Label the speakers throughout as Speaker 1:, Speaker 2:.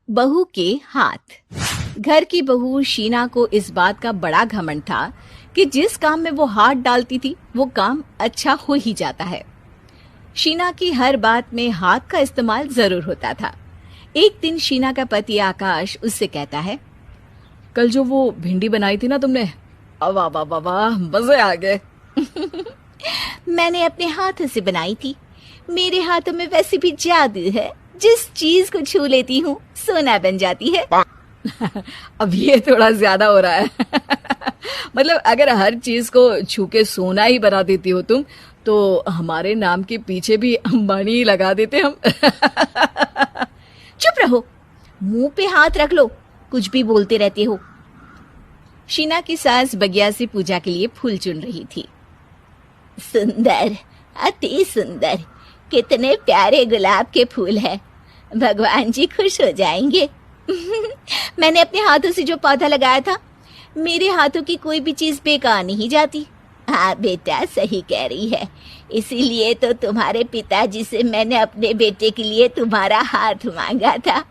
Speaker 1: बहू के हाथ। घर की बहू शीना को इस बात का बड़ा घमंड था कि जिस काम में वो हाथ डालती थी वो काम अच्छा हो ही जाता है। शीना की हर बात में हाथ का इस्तेमाल जरूर होता था। एक दिन शीना का पति आकाश उससे कहता है,
Speaker 2: कल जो वो भिंडी बनाई थी ना तुमने, वाह वाह वाह वाह, मजे आ गए।
Speaker 1: मैंने अपने हाथों से बनाई थी। मेरे हाथों में वैसे भी जादू है, जिस चीज को छू लेती हूँ सोना बन जाती है।
Speaker 2: अब ये थोड़ा ज्यादा हो रहा है। मतलब अगर हर चीज को छू के सोना ही बना देती हो तुम, तो हमारे नाम के पीछे भी अंबानी ही लगा देते हम।
Speaker 1: चुप रहो, मुंह पे हाथ रख लो, कुछ भी बोलते रहते हो। शीना की सास बगिया से पूजा के लिए फूल चुन रही थी। सुंदर, अति सुंदर, कितने प्यारे गुलाब के फूल हैं। भगवान जी खुश हो जाएंगे। मैंने अपने हाथों से जो पौधा लगाया था, मेरे हाथों की कोई भी चीज बेकार नहीं जाती। हाँ बेटा, सही कह रही है। इसीलिए तो तुम्हारे पिताजी से मैंने अपने बेटे के लिए तुम्हारा हाथ मांगा था।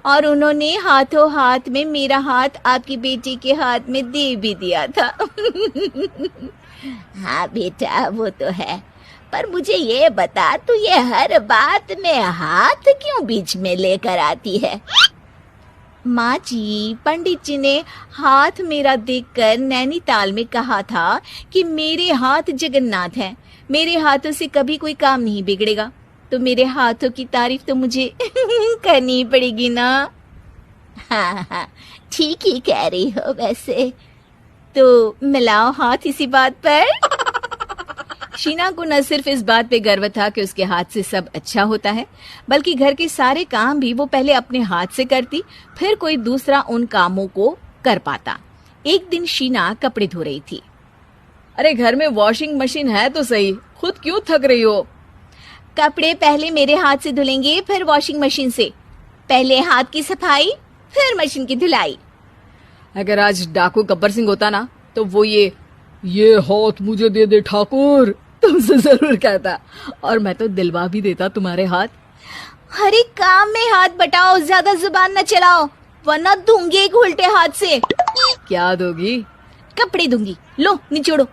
Speaker 1: और उन्होंने हाथों हाथ में मेरा हाथ आपकी बेटी के हाथ में दे भी दिया था। हाँ बेटा, वो तो है, पर मुझे ये बता, तू ये हर बात में हाथ क्यों बीच में लेकर आती है? माँ जी, पंडित जी ने हाथ मेरा देखकर नैनीताल में कहा था कि मेरे हाथ जगन्नाथ हैं, मेरे हाथों से कभी कोई काम नहीं बिगड़ेगा। तो मेरे हाथों की तारीफ तो मुझे करनी पड़ेगी ना। हाँ हाँ, ठीक ही कह रही हो। वैसे तो मिलाओ हाथ इसी बात पर। शीना को न सिर्फ इस बात पे गर्व था कि उसके हाथ से सब अच्छा होता है, बल्कि घर के सारे काम भी वो पहले अपने हाथ से करती, फिर कोई दूसरा उन कामों को कर पाता। एक दिन शीना कपड़े धो रही थी।
Speaker 2: अरे घर में वॉशिंग मशीन है तो सही, खुद क्यों थक रही हो?
Speaker 1: कपड़े पहले मेरे हाथ से धुलेंगे, फिर वॉशिंग मशीन से। पहले हाथ की सफाई, फिर मशीन की धुलाई।
Speaker 2: अगर आज डाकू गब्बर सिंह होता ना, तो वो ये हाथ मुझे दे दे ठाकुर तुमसे जरूर कहता, और मैं तो दिलवा भी देता तुम्हारे हाथ।
Speaker 1: हर एक काम में हाथ बटाओ, ज्यादा जुबान न चलाओ, वरना दूंगी एक उल्टे हाथ से।
Speaker 2: क्या दोगी?
Speaker 1: कपड़े दूंगी, लो निचोड़ो।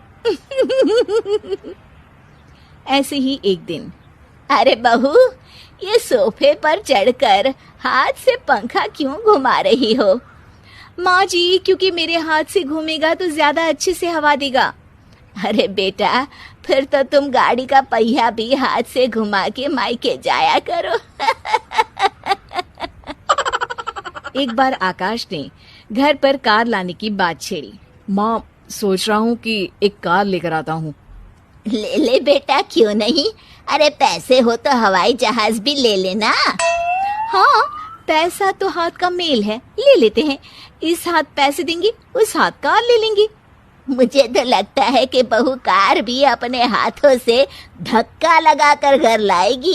Speaker 1: ऐसे ही एक दिन, अरे बहू, ये सोफे पर चढ़कर हाथ से पंखा क्यों घुमा रही हो? माँ जी, क्योंकि मेरे हाथ से घूमेगा तो ज्यादा अच्छे से हवा देगा। अरे बेटा, फिर तो तुम गाड़ी का पहिया भी हाथ से घुमा के मायके जाया करो। एक बार आकाश ने घर पर कार लाने की बात छेड़ी।
Speaker 2: माँ, सोच रहा हूँ कि एक कार लेकर आता हूँ।
Speaker 1: ले ले बेटा, क्यों नहीं? अरे पैसे हो तो हवाई जहाज भी ले लेना। हाँ, पैसा तो हाथ का मेल है, ले लेते हैं। इस हाथ पैसे देंगी, उस हाथ कार ले लेंगी। मुझे तो लगता है कि बहू कार भी अपने हाथों से धक्का लगाकर घर लाएगी।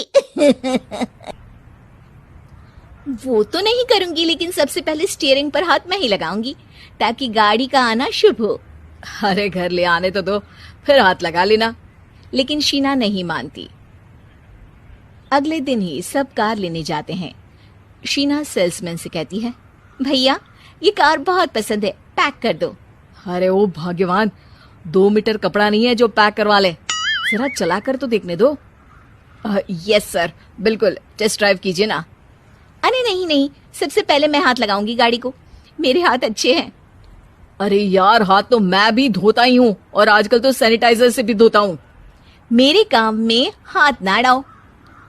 Speaker 1: वो तो नहीं करूंगी, लेकिन सबसे पहले स्टीयरिंग पर हाथ मैं ही लगाऊंगी, ताकि गाड़ी का आना शुभ हो।
Speaker 2: अरे घर ले आने तो दो, फिर हाथ लगा लेना।
Speaker 1: लेकिन शीना नहीं मानती। अगले दिन ही सब कार लेने जाते हैं। शीना सेल्समैन से कहती है, भैया ये कार बहुत पसंद है, पैक कर दो।
Speaker 2: अरे ओ भाग्यवान, 2 मीटर कपड़ा नहीं है जो पैक करवा ले, जरा चला कर तो देखने दो। यस सर, बिल्कुल, टेस्ट ड्राइव कीजिए ना।
Speaker 1: अरे नहीं नहीं, सबसे पहले मैं हाथ लगाऊंगी गाड़ी को, मेरे हाथ अच्छे हैं।
Speaker 2: अरे यार, हाथ तो मैं भी धोता ही हूँ, और आजकल तो सैनिटाइजर से भी धोता हूँ।
Speaker 1: मेरे काम में हाथ ना अड़ाओ।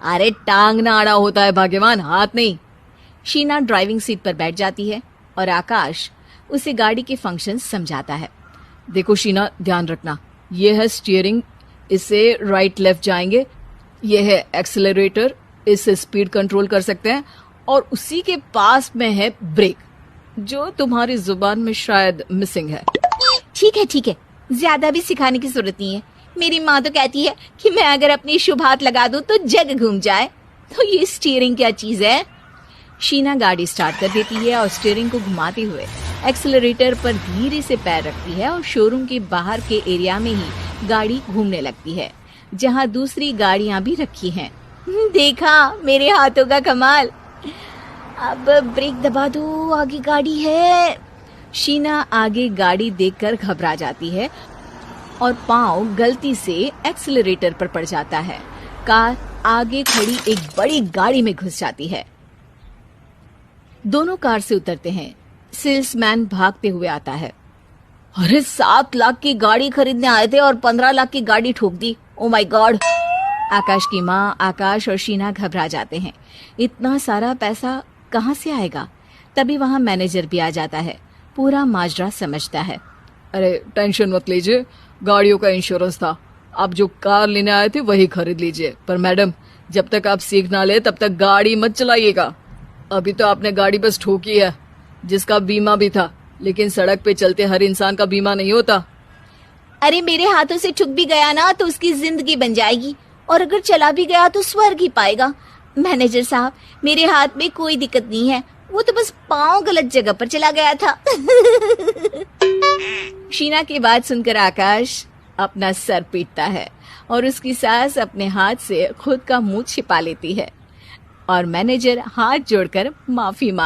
Speaker 2: अरे टांग ना अड़ा होता है भाग्यवान, हाथ नहीं।
Speaker 1: शीना ड्राइविंग सीट पर बैठ जाती है और आकाश उसे गाड़ी के फंक्शन समझाता है।
Speaker 2: देखो शीना, ध्यान रखना, ये है स्टीयरिंग, इससे राइट लेफ्ट जाएंगे। ये है एक्सेलरेटर, इससे स्पीड कंट्रोल कर सकते हैं। और उसी के पास में है ब्रेक, जो तुम्हारी जुबान में शायद मिसिंग है।
Speaker 1: ठीक है, ज्यादा भी सिखाने की जरूरत नहीं है। मेरी माँ तो कहती है कि मैं अगर अपनी शुभ हाथ लगा दूं तो जग घूम जाए, तो ये स्टीयरिंग क्या चीज है? शीना गाड़ी स्टार्ट कर देती है और स्टीयरिंग को घुमाते हुए एक्सेलरेटर पर धीरे से पैर रखती है और शोरूम के बाहर के एरिया में ही गाड़ी घूमने लगती है, जहाँ दूसरी गाड़ियां भी रखी हैं। देखा मेरे हाथों का कमाल। अब ब्रेक दबा दो, आगे गाड़ी है।
Speaker 2: शीना आगे गाड़ी देखकर घबरा जाती है और पांव गलती से एक्सीलरेटर पर पड़ जाता है। कार आगे खड़ी एक बड़ी गाड़ी में घुस जाती है। दोनों कार से उतरते हैं। सेल्समैन भागते हुए आता है। अरे 7 लाख की गाड़ी खरीदने आए थे और 15 लाख की गाड़ी ठोक दी। Oh my God. आकाश की माँ, आकाश और शीना घबरा जाते हैं। इतना सारा पैसा कहाँ से आएगा? तभी वहां मैनेजर भी आ जाता है। पूरा माजरा समझता है। अरे टेंशन मत लीजिए, गाड़ियों का इंश्योरेंस था। आप जो कार लेने आए थे वही खरीद लीजिए। पर मैडम, जब तक आप सीख ना ले तब तक गाड़ी मत चलाइएगा। अभी तो आपने गाड़ी बस ठोकी है, जिसका बीमा भी था, लेकिन सड़क पे चलते हर इंसान का बीमा नहीं होता।
Speaker 1: अरे मेरे हाथों से ठुक भी गया ना तो उसकी जिंदगी बन जाएगी, और अगर चला भी गया तो स्वर्ग ही पाएगा। मैनेजर साहब, मेरे हाथ में कोई दिक्कत नहीं है, वो तो बस पाँव गलत जगह पर चला गया था।
Speaker 2: शीना की बात सुनकर आकाश अपना सर पीटता है और उसकी सास अपने हाथ से खुद का मुंह छिपा लेती है और मैनेजर हाथ जोड़कर माफी मांग